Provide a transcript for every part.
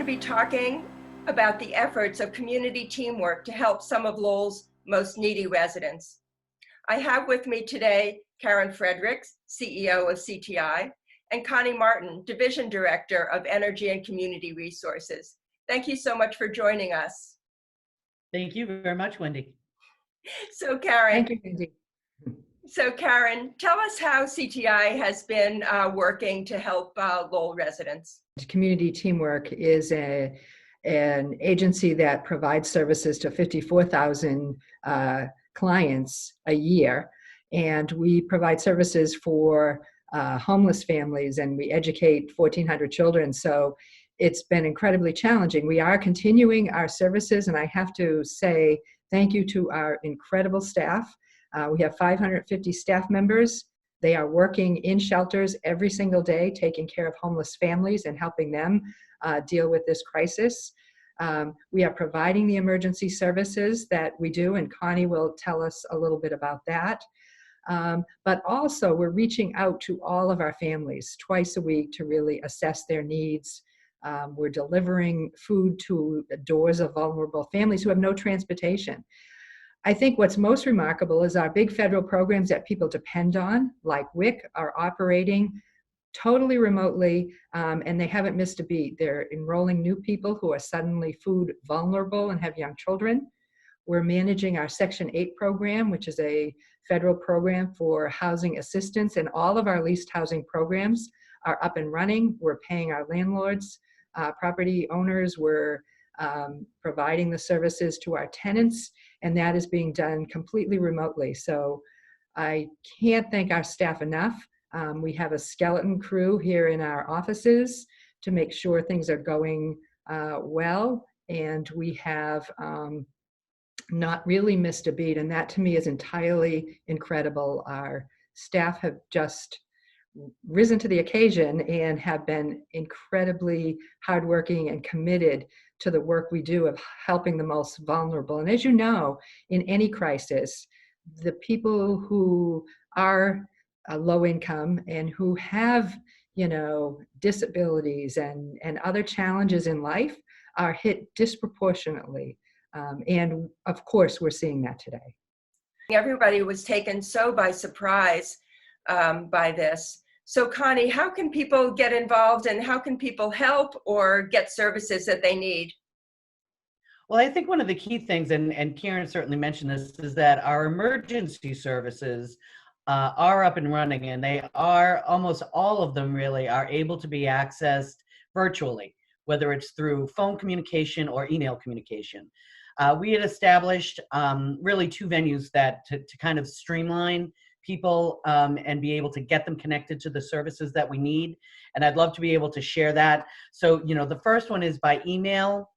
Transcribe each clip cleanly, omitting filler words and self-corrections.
be talking about the efforts of community teamwork to help some of Lowell's most needy residents. I have with me today Karen Frederick, CEO of CTI, and Connie Martin, Division Director of Energy and Community Resources. Thank you so much for joining us. Thank you very much, Wendy. So Karen, thank you, Wendy. So Karen, tell us how CTI has been working to help Lowell residents. Community Teamwork is an agency that provides services to 54,000 clients a year. And we provide services for homeless families, and we educate 1,400 children. So it's been incredibly challenging. We are continuing our services, and I have to say thank you to our incredible staff. We have 550 staff members. They are working in shelters every single day, taking care of homeless families and helping them deal with this crisis. We are providing the emergency services that we do, and Connie will tell us a little bit about that. But also, we're reaching out to all of our families twice a week to really assess their needs. We're delivering food to the doors of vulnerable families who have no transportation. I think what's most remarkable is our big federal programs that people depend on, like WIC, are operating totally remotely, and they haven't missed a beat. They're enrolling new people who are suddenly food vulnerable and have young children. We're managing our Section 8 program, which is a federal program for housing assistance, and all of our leased housing programs are up and running. We're paying our landlords, property owners. We're providing the services to our tenants, and that is being done completely remotely. So I can't thank our staff enough. We have a skeleton crew here in our offices to make sure things are going well, and we have not really missed a beat, and that to me is entirely incredible. Our staff have just risen to the occasion and have been incredibly hardworking and committed to the work we do of helping the most vulnerable. And as you know, in any crisis, the people who are low income and who have, disabilities and other challenges in life are hit disproportionately. And of course, we're seeing that today. Everybody was taken so by surprise by this. So Connie, how can people get involved, and how can people help or get services that they need? Well, I think one of the key things, and Karen certainly mentioned this, is that our emergency services are up and running, and they are, almost all of them really, are able to be accessed virtually, whether it's through phone communication or email communication. We had established really two venues that to kind of streamline people and be able to get them connected to the services that we need. And I'd love to be able to share that. So, the first one is by email.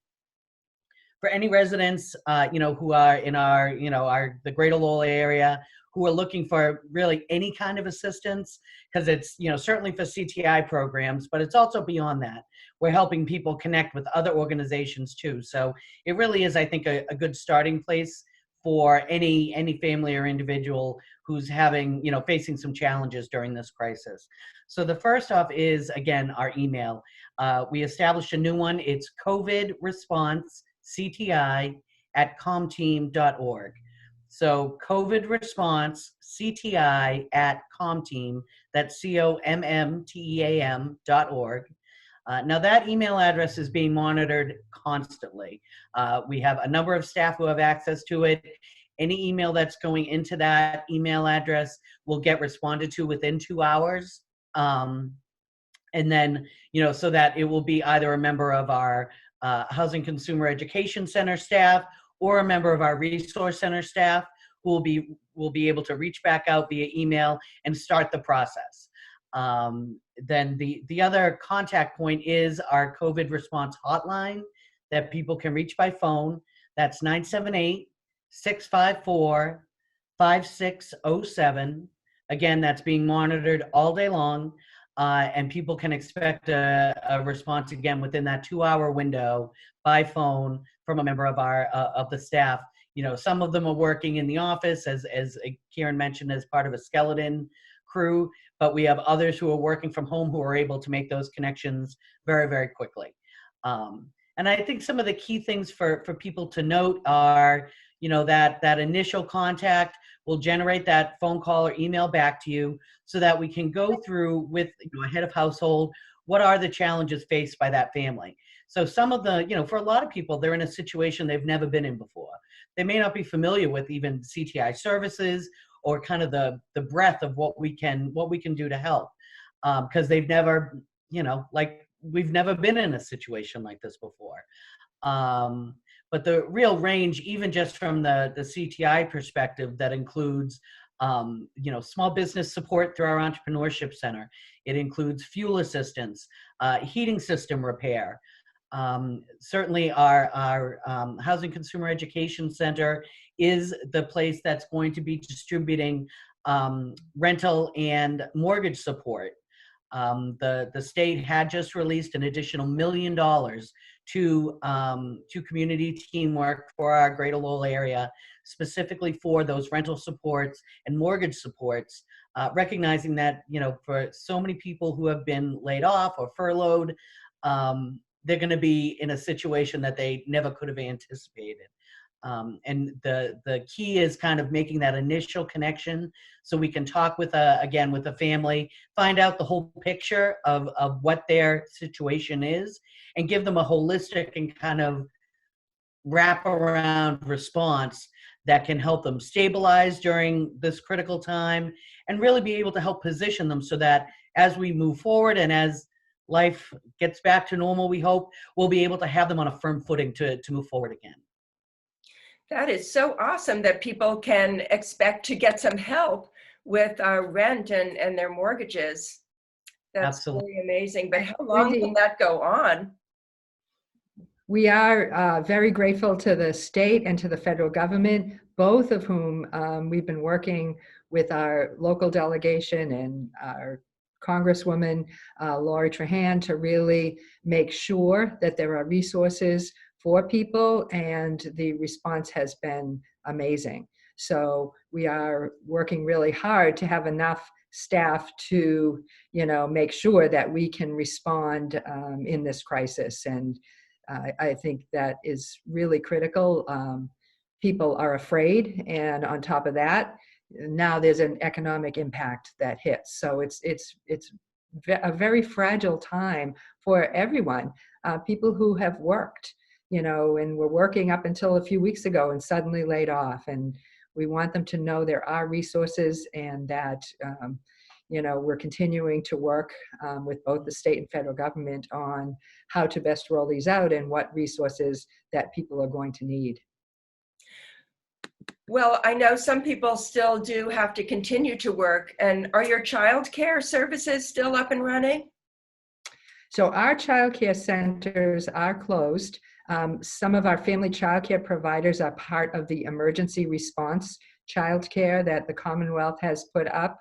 For any residents, who are in the greater Lowell area, who are looking for really any kind of assistance, because it's, certainly for CTI programs, but it's also beyond that. We're helping people connect with other organizations too. So it really is, I think, a good starting place for any family or individual who's having, facing some challenges during this crisis. So the first off is, again, our email. We established a new one. It's COVID response CTI@comteam.org. So COVID response CTI@comteam, that's COMMTEAM.org. Now that email address is being monitored constantly. We have a number of staff who have access to it. Any email that's going into that email address will get responded to within 2 hours. And then, so that it will be either a member of our Housing Consumer Education Center staff or a member of our Resource Center staff who will be able to reach back out via email and start the process. Then the other contact point is our COVID response hotline that people can reach by phone. That's 978-654-5607. Again, that's being monitored all day long. And people can expect a response again within that 2-hour window by phone from a member of the staff. Some of them are working in the office, as Karen mentioned, as part of a skeleton crew, but we have others who are working from home who are able to make those connections very, very quickly. And I think some of the key things for people to note are, that initial contact will generate that phone call or email back to you so that we can go through with a head of household, what are the challenges faced by that family. So some of the, for a lot of people, they're in a situation they've never been in before. They may not be familiar with even CTI services or kind of the breadth of what we can do to help, because they've never, we've never been in a situation like this before. But the real range, even just from the CTI perspective, that includes, small business support through our entrepreneurship center. It includes fuel assistance, heating system repair. Certainly our Housing Consumer Education Center is the place that's going to be distributing rental and mortgage support. The state had just released an additional $1 million to community teamwork for our greater Lowell area, specifically for those rental supports and mortgage supports, recognizing that, for so many people who have been laid off or furloughed, they're going to be in a situation that they never could have anticipated. And the key is kind of making that initial connection so we can talk with a family, find out the whole picture of what their situation is, and give them a holistic and kind of wraparound response that can help them stabilize during this critical time and really be able to help position them so that as we move forward and as life gets back to normal, we hope, we'll be able to have them on a firm footing to move forward again. That is so awesome that people can expect to get some help with rent and their mortgages. That's Absolutely. really amazing. But how long will that go on? We are very grateful to the state and to the federal government, both of whom we've been working with our local delegation and our Congresswoman, Lori Trahan, to really make sure that there are resources for people, and the response has been amazing. So we are working really hard to have enough staff to, make sure that we can respond in this crisis. And I think that is really critical. People are afraid, and on top of that, now there's an economic impact that hits. So it's a very fragile time for everyone. People who have worked, and were working up until a few weeks ago and suddenly laid off. And we want them to know there are resources, and that, we're continuing to work with both the state and federal government on how to best roll these out and what resources that people are going to need. Well, I know some people still do have to continue to work. And are your childcare services still up and running? So our childcare centers are closed. Some of our family childcare providers are part of the emergency response childcare that the Commonwealth has put up.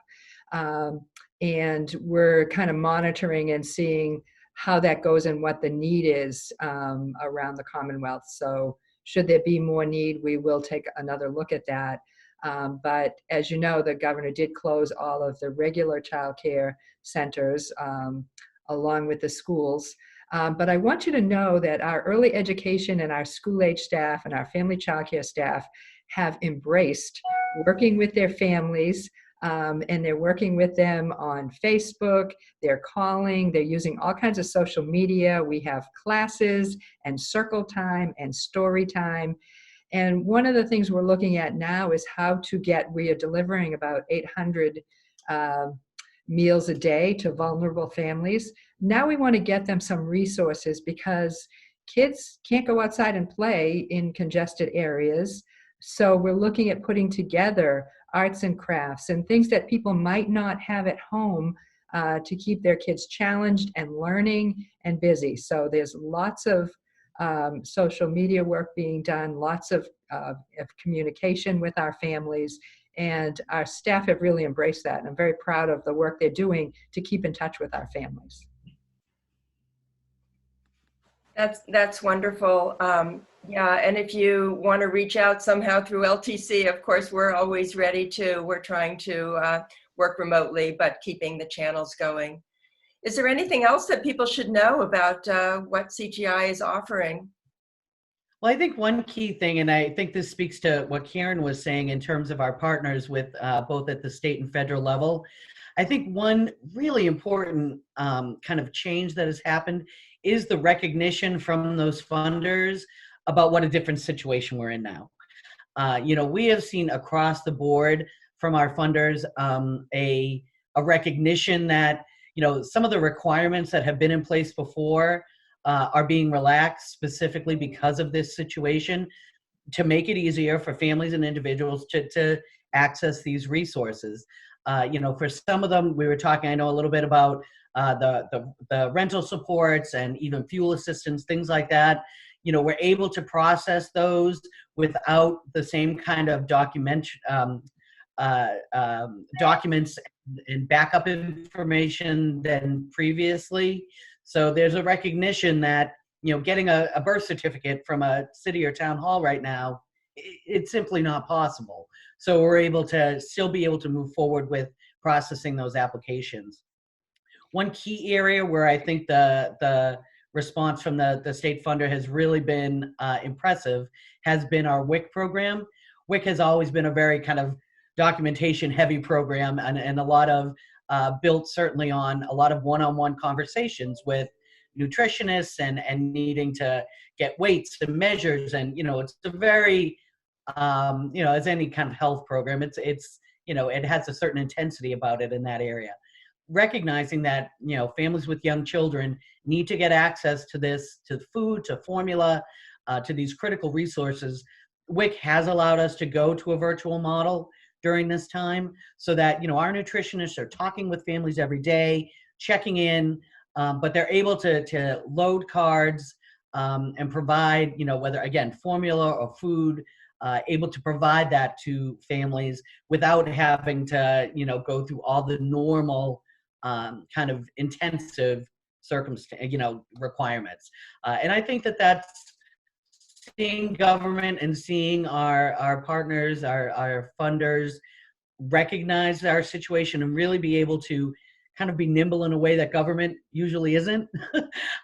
And we're kind of monitoring and seeing how that goes and what the need is around the Commonwealth. So should there be more need, we will take another look at that. But as you know, the governor did close all of the regular childcare centers along with the schools. But I want you to know that our early education and our school-age staff and our family childcare staff have embraced working with their families, and they're working with them on Facebook, they're calling, they're using all kinds of social media. We have classes and circle time and story time. And one of the things we're looking at now is we are delivering about 800 meals a day to vulnerable families. Now we want to get them some resources because kids can't go outside and play in congested areas. So we're looking at putting together arts and crafts and things that people might not have at home to keep their kids challenged and learning and busy. So there's lots of social media work being done, lots of communication with our families, and our staff have really embraced that. And I'm very proud of the work they're doing to keep in touch with our families. That's wonderful. Yeah, and if you want to reach out somehow through LTC, of course, we're always ready to. We're trying to work remotely, but keeping the channels going. Is there anything else that people should know about what CTI is offering? Well, I think one key thing, and I think this speaks to what Karen was saying in terms of our partners with both at the state and federal level. I think one really important kind of change that has happened is the recognition from those funders about what a different situation we're in now. We have seen across the board from our funders a recognition that some of the requirements that have been in place before are being relaxed specifically because of this situation, to make it easier for families and individuals to access these resources. For some of them, we were talking, I know a little bit about the rental supports and even fuel assistance, things like that. We're able to process those without the same kind of documents and backup information than previously. So there's a recognition that, getting a birth certificate from a city or town hall right now, it's simply not possible. So we're able to still be able to move forward with processing those applications. One key area where I think the response from the state funder has really been impressive has been our WIC program. WIC has always been a very kind of documentation heavy program, and a lot of built certainly on a lot of one-on-one conversations with nutritionists and needing to get weights and measures. And, it's a very, as any kind of health program, it's it has a certain intensity about it in that area. Recognizing that, families with young children need to get access to this, to food, to formula, to these critical resources. WIC has allowed us to go to a virtual model during this time so that, our nutritionists are talking with families every day, checking in, but they're able to load cards and provide, whether, again, formula or food, able to provide that to families without having to, go through all the normal kind of intensive requirements. And I think that's seeing government and seeing our partners, our funders recognize our situation and really be able to kind of be nimble in a way that government usually isn't,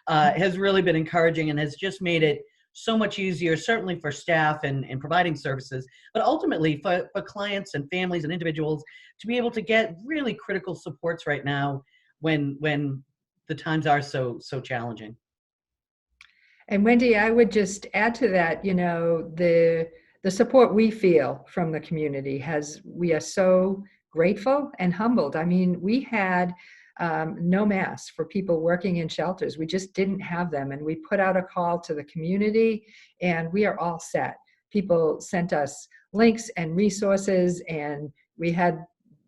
has really been encouraging and has just made it so much easier, certainly for staff and providing services, but ultimately for clients and families and individuals to be able to get really critical supports right now when the times are so challenging. And Wendy, I would just add to that, the support we feel from the community we are so grateful and humbled. I mean, we had no masks for people working in shelters. We just didn't have them. And we put out a call to the community and we are all set. People sent us links and resources and we had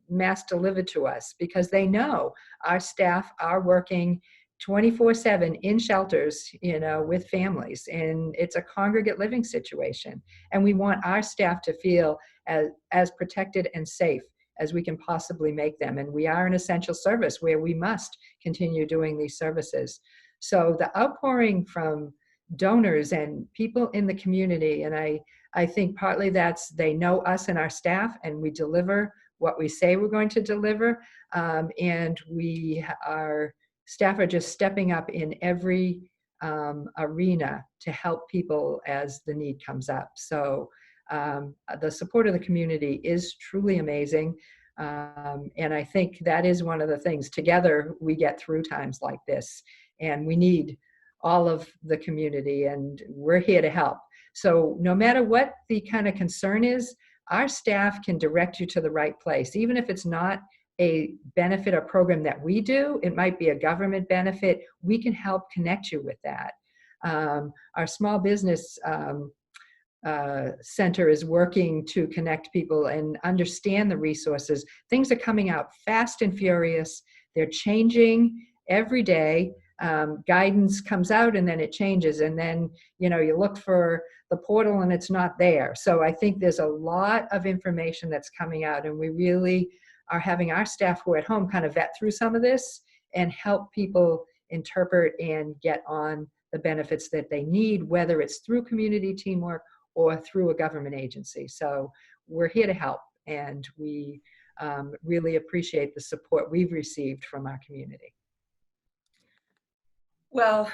masks delivered to us because they know our staff are working 24/7 in shelters, with families, and it's a congregate living situation. And we want our staff to feel as protected and safe as we can possibly make them. And we are an essential service where we must continue doing these services. So the outpouring from donors and people in the community, and I think partly that's they know us and our staff, and we deliver what we say we're going to deliver, and our staff are just stepping up in every arena to help people as the need comes up. So the support of the community is truly amazing. And I think that is one of the things. Together, we get through times like this. And we need all of the community, and we're here to help. So no matter what the kind of concern is, our staff can direct you to the right place, even if it's not a benefit or program that we do. It might be a government benefit. We can help connect you with that. Our small business center is working to connect people and understand the resources. Things are coming out fast and furious. They're changing every day. Guidance comes out and then it changes. And then, you look for the portal and it's not there. So I think there's a lot of information that's coming out, and we really are having our staff who are at home kind of vet through some of this and help people interpret and get on the benefits that they need, whether it's through community teamwork or through a government agency. So we're here to help, and we really appreciate the support we've received from our community. Well,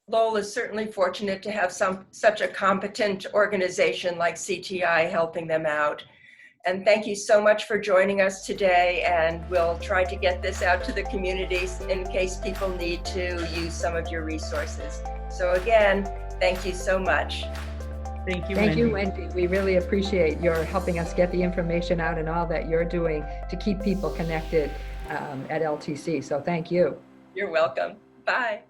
Lowell is certainly fortunate to have such a competent organization like CTI helping them out. And thank you so much for joining us today, and we'll try to get this out to the communities in case people need to use some of your resources. So again, thank you so much. Thank you, Thank you, Wendy. Wendy. We really appreciate your helping us get the information out and all that you're doing to keep people connected at LTC. So thank you. You're welcome. Bye.